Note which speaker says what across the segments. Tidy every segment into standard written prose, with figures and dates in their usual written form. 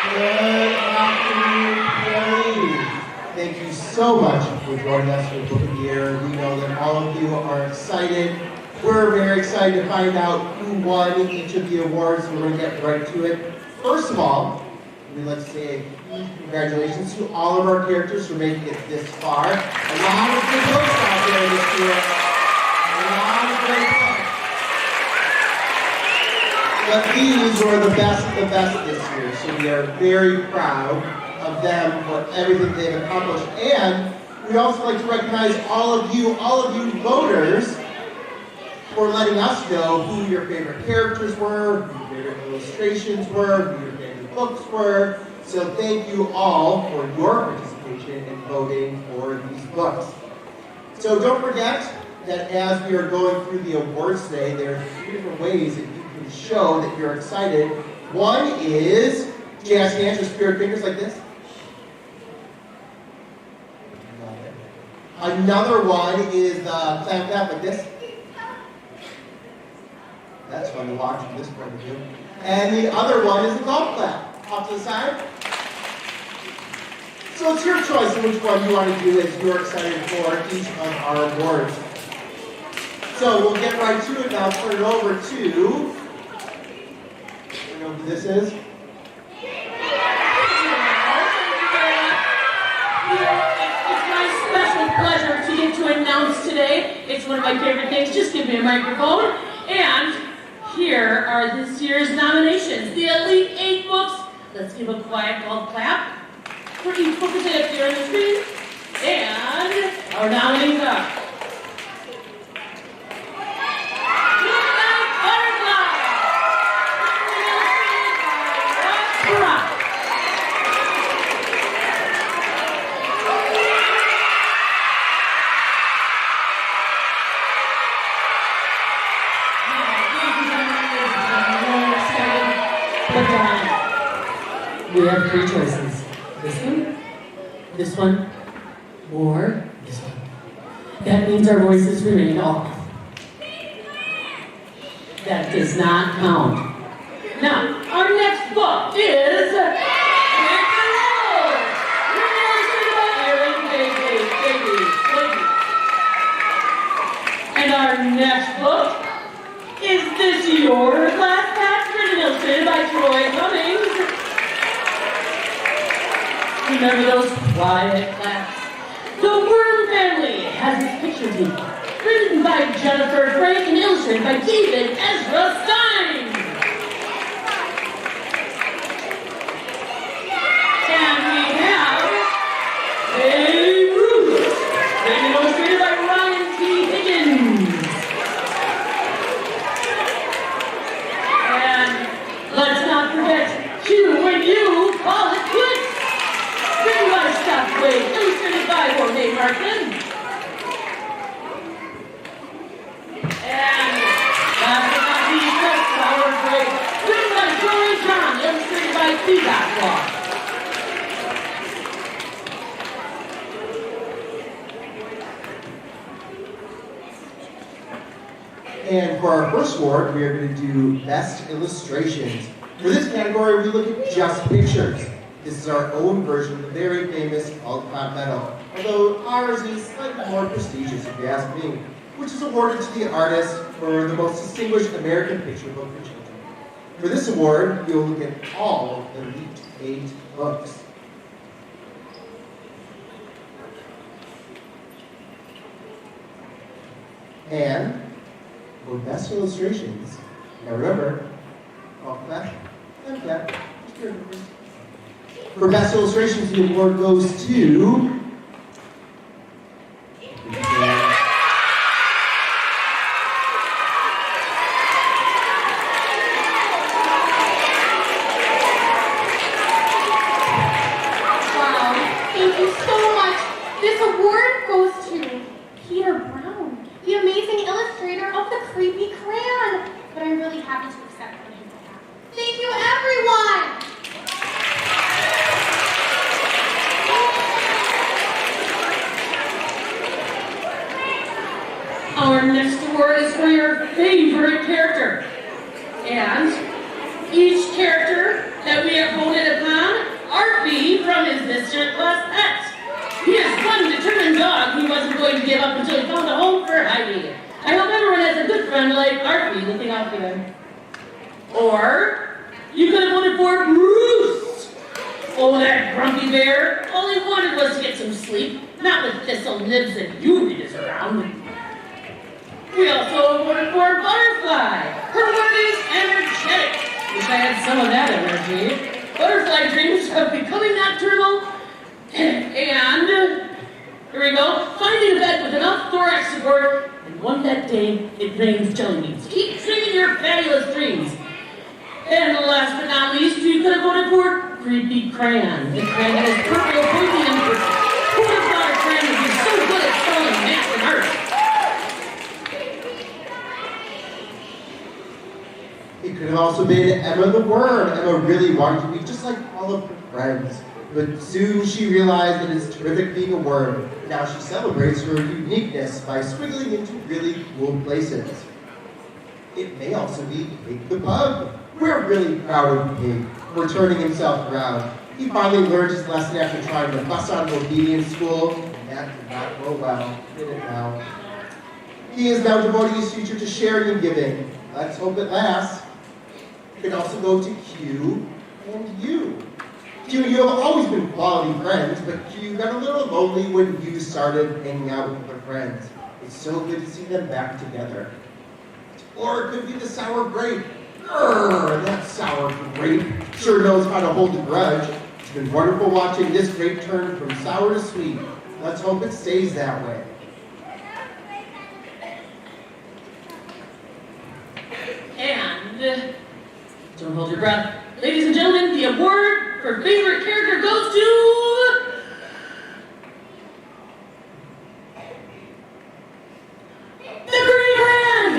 Speaker 1: Good afternoon, PLE. Thank you so much for joining us for Book of the Year. We know that all of you are excited. We're very excited to find out who won each of the awards. We're going to get right to it. First of all, we'd like to say a huge congratulations to all of our characters for making it this far. A lot of good books out there this year. A lot of great books. But these were the best this year, so we are very proud of them for everything they've accomplished. And we'd also like to recognize all of you voters, for letting us know who your favorite characters were, who your favorite illustrations were, who your favorite books were. So thank you all for your participation in voting for these books. So don't forget that as we are going through the awards today, there are 3 different ways that you can show that you're excited. One is jazz hands or spirit fingers like this. Another one is clam clap like this. That's fun to watch from this point of view. And the other one is the golf clap. Off to the side. So it's your choice in which one you want to do as you're excited for each of our awards. So we'll get right to it now. Turn it over to, I know who this is.
Speaker 2: It's my special pleasure to get to announce today. It's one of my favorite things. Just give me a microphone. And here are this year's nominations. The Elite 8 books. Let's give a quiet golf clap for each book that's up here on the screen. And our nominees are Midnight Butterfly, illustrated by Rob. We have 3 choices. This one, or this one. That means our voices remain off. That does not count. Now, our next book is and our next book is This Your Class Pass, written and illustrated by Troy Cummings. Remember those quiet claps? The Worm Family has its picture taken, written by Jennifer Frank and illustrated by David Ezra Stein. And we have Babe Ruth, written and illustrated by Ryan T. Higgins. And let's not forget Q When You Call It Quits, written by Steph Wade, illustrated by Jorge Martin. And last but not least, that's Flower Break, written by Joey John, illustrated by Pewaukee Arts.
Speaker 1: And for our first award, we are going to do Best Illustrations. For this category, we look at just pictures. This is our own version of the very famous Aldecott Medal, although ours is slightly more prestigious, if you ask me, which is awarded to the artist for the most distinguished American picture book for children. For this award, we will look at all the Elite 8 books. And for Best Illustrations, now remember, golf clap, and clap, just remember. For Best Illustrations, the award goes to
Speaker 2: Our next award is for your favorite character. And each character that we have voted upon from his this year's last pet. He is one determined dog he wasn't going to give up until he found a home for Heidi. I hope everyone has a good friend like Archie looking out for them. Or you could have voted for Bruce. Oh, that grumpy bear. All he wanted was to get some sleep, not with thistle nibs and Uranus around. We also voted for Butterfly. Her word is energetic. Wish I had some of that energy. Butterfly dreams of becoming nocturnal and, here we go, finding a bed with enough thorax support, and one that day it rains jelly beans. Keep dreaming your fabulous dreams. And last but not least, you could have voted for Creepy Crayon. The crayon that is purple pointy and who would have thought a crayon would be so good at spelling math and art?
Speaker 1: It could have also been Emma the Worm. Emma really wanted to be just like all of her friends. But soon she realized that it's terrific being a worm. Now she celebrates her uniqueness by squiggling into really cool places. It may also be Pig the Pug. We're really proud of Pig for turning himself around. He finally learned his lesson after trying to bust out of obedience school, and that did not go well, did it now? He is now devoting his future to sharing and giving. Let's hope it lasts. You can also go to Q and U. Q, you have always been quality friends, but Q got a little lonely when you started hanging out with her friends. It's so good to see them back together. Or it could be the sour grape. Grrr, that sour grape sure knows how to hold a grudge. It's been wonderful watching this grape turn from sour to sweet. Let's hope it stays that way.
Speaker 2: And, don't hold your breath. Ladies and gentlemen, the award for favorite character goes to the Green Crayon!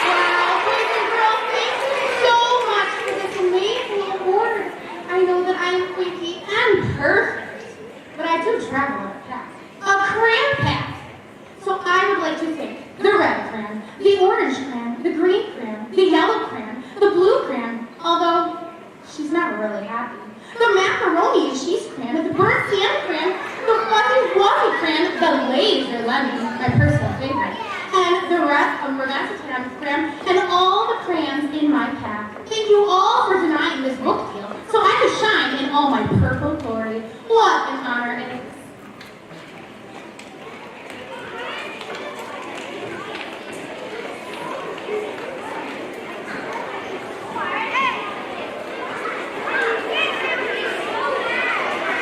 Speaker 3: Wow, boys and girls, thank you so much for this amazing award. I know that I am quirky and perfect, but I do travel at a path, a crayon path. So I would like to thank the red crayon, the orange crayon, the green crayon, the yellow crayon, the blue crayon, although she's not really happy, the macaroni and cheese crayon, the burnt salmon crayon, the fuzzy wuzzy crayon, the laser lemon, my personal favorite, and the crayon, and all the crayons in my path. Thank you all for denying this book deal, so I could shine in all my purple glory. What an honor it is.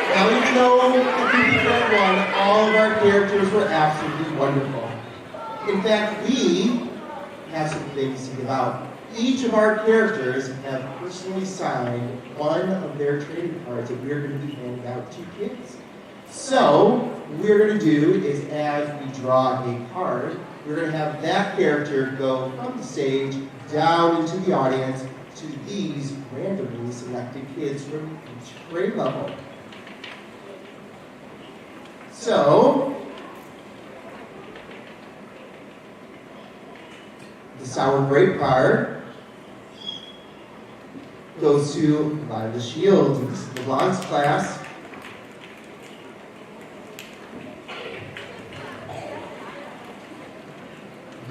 Speaker 1: Now, even though the Creepy Crayon won, all of our characters were absolutely wonderful. In fact, we have some things to give out. Each of our characters have personally signed one of their trading cards that we're going to be handing out to kids. So, what we're going to do is, as we draw a card, we're going to have that character go from the stage down into the audience to these randomly selected kids from each grade level. So, the sour grape card goes to Lila Shields. This is the Blondes class.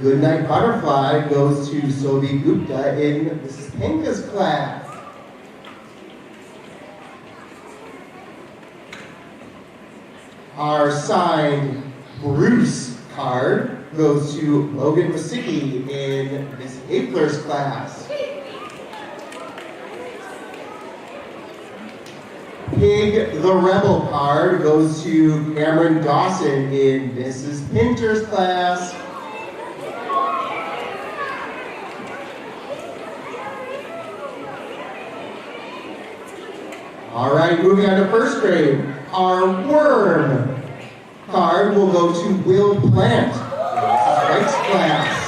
Speaker 1: Goodnight Butterfly goes to Sobi Gupta in Mrs. Panka's class. Our signed Bruce card goes to Logan Masicki in Miss Hapler's class. Pig the Rebel card goes to Cameron Dawson in Mrs. Pinter's class. All right, moving on to first grade. Our worm card will go to Will Plant, Mrs. White's class.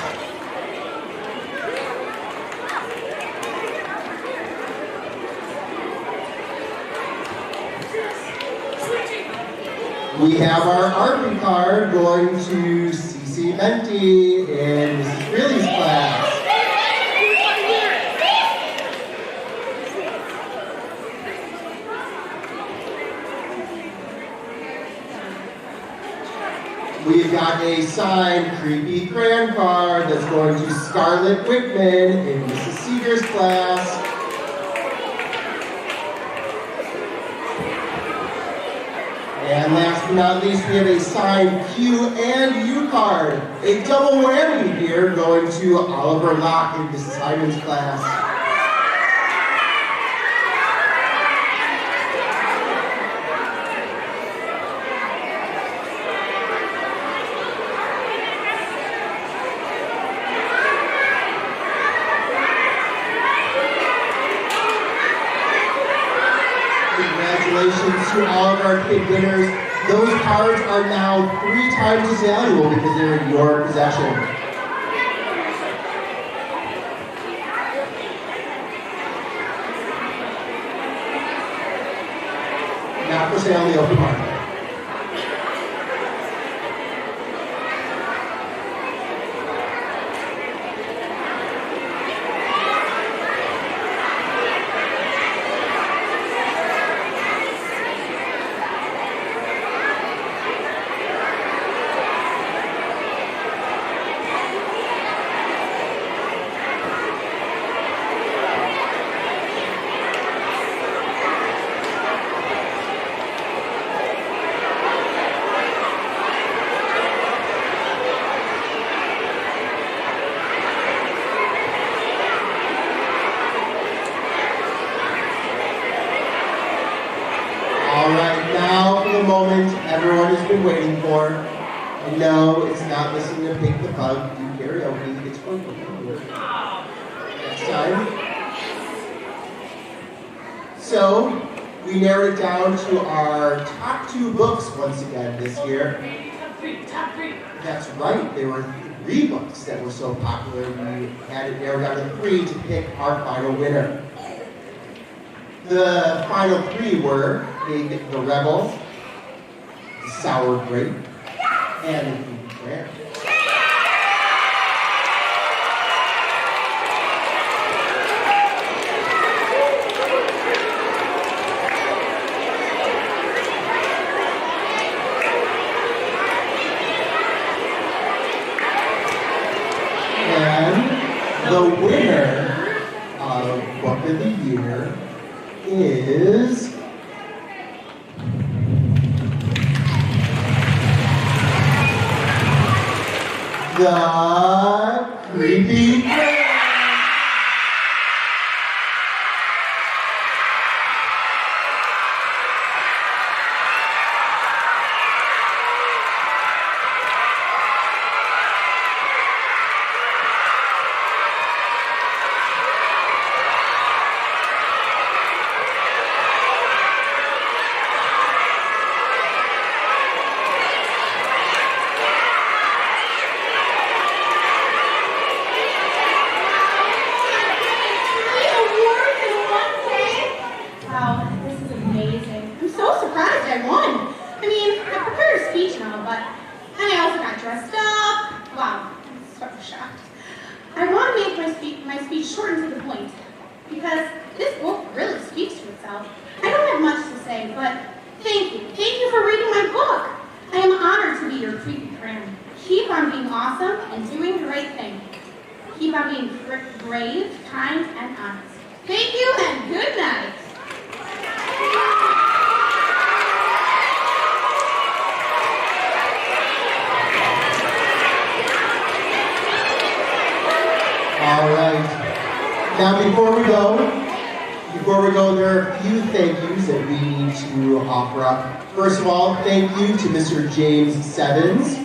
Speaker 1: We have our art card going to CC Menti in Mrs. Greeley's class. We've got a signed creepy crayon card that's going to Scarlett Whitman in Mrs. Seeger's class. And last but not least, we have a signed Q and U card. A double whammy here going to Oliver Locke in Mrs. Hyman's class. Congratulations to all of our kid winners. Those cards are now 3 times as valuable because they're in your possession. Not for sale in the open market. Alright, now for the moment everyone has been waiting for. And no, it's not listening to Pink the Pug do karaoke, it's for next time. So, we narrowed it down to our top 2 books once again this year.
Speaker 2: Top three.
Speaker 1: That's right, there were 3 books that were so popular, we had it narrowed down to 3 to pick our final winner. The final 3 were The Rebel, The Sour Grape, and The Creepy Crayon. And the winner of Book of the Year is The Creepy Crayon.
Speaker 3: My speech short and to the point, because this book really speaks to itself. I don't have much to say, but thank you. Thank you for reading my book. I am honored to be your creepy crayon. Keep on being awesome and doing the right thing. Keep on being brave, kind, and honest. Thank you and good night.
Speaker 1: All right. Now, before we go, there are a few thank yous that we need to offer up. First of all, thank you to Mr. James Sevens.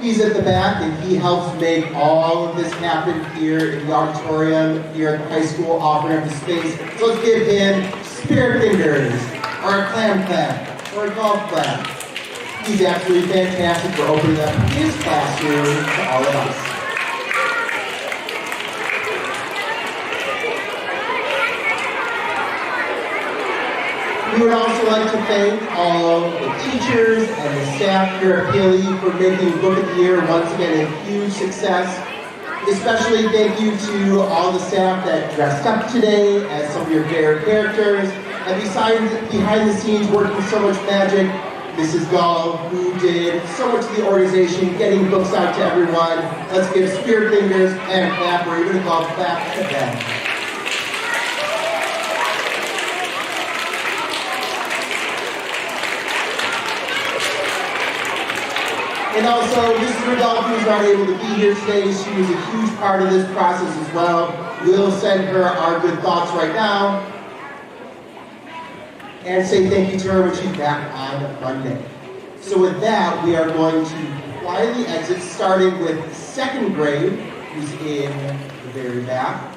Speaker 1: He's at the back, and he helps make all of this happen here in the auditorium, here at the high school, offering up the space. So let's give him spirit fingers, or a clam clap, or a golf clap. He's absolutely fantastic for opening up his classroom to all of us. We would also like to thank all the teachers and the staff here at PLE for making Book of the Year once again a huge success. Especially thank you to all the staff that dressed up today as some of your favorite characters. And behind the scenes working so much magic, Mrs. Gall, who did so much of the organization, getting books out to everyone. Let's give spirit fingers and clap, or even a golf clap to them. And also, Mrs. Rudolph, who's not able to be here today, she was a huge part of this process as well. We'll send her our good thoughts right now. And say thank you to her when she's back on Monday. So with that, we are going to quietly exit, starting with second grade, who's in the very back.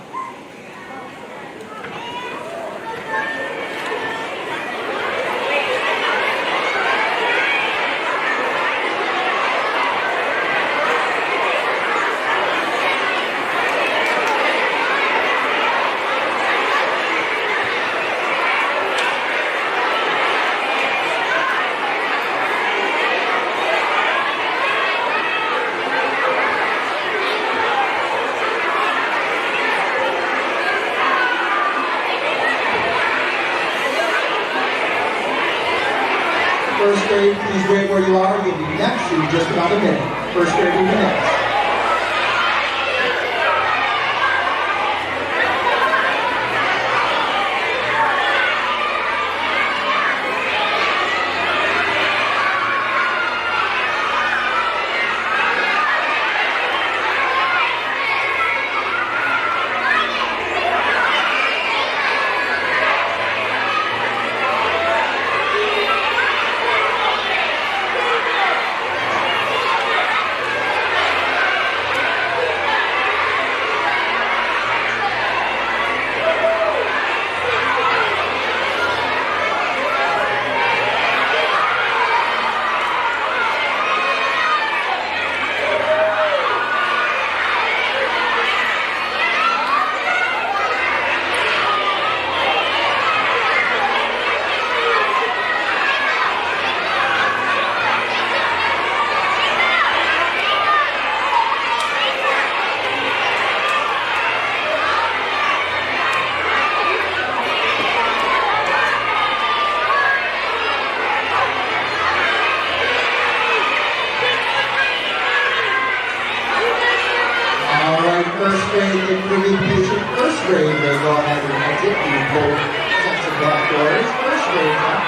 Speaker 1: First grade, please wait where you are. You'll be next in just about a minute. First grade will be next. First grade, if you're being patient, first grade may go ahead and exit. You both sets of back doors. First grade,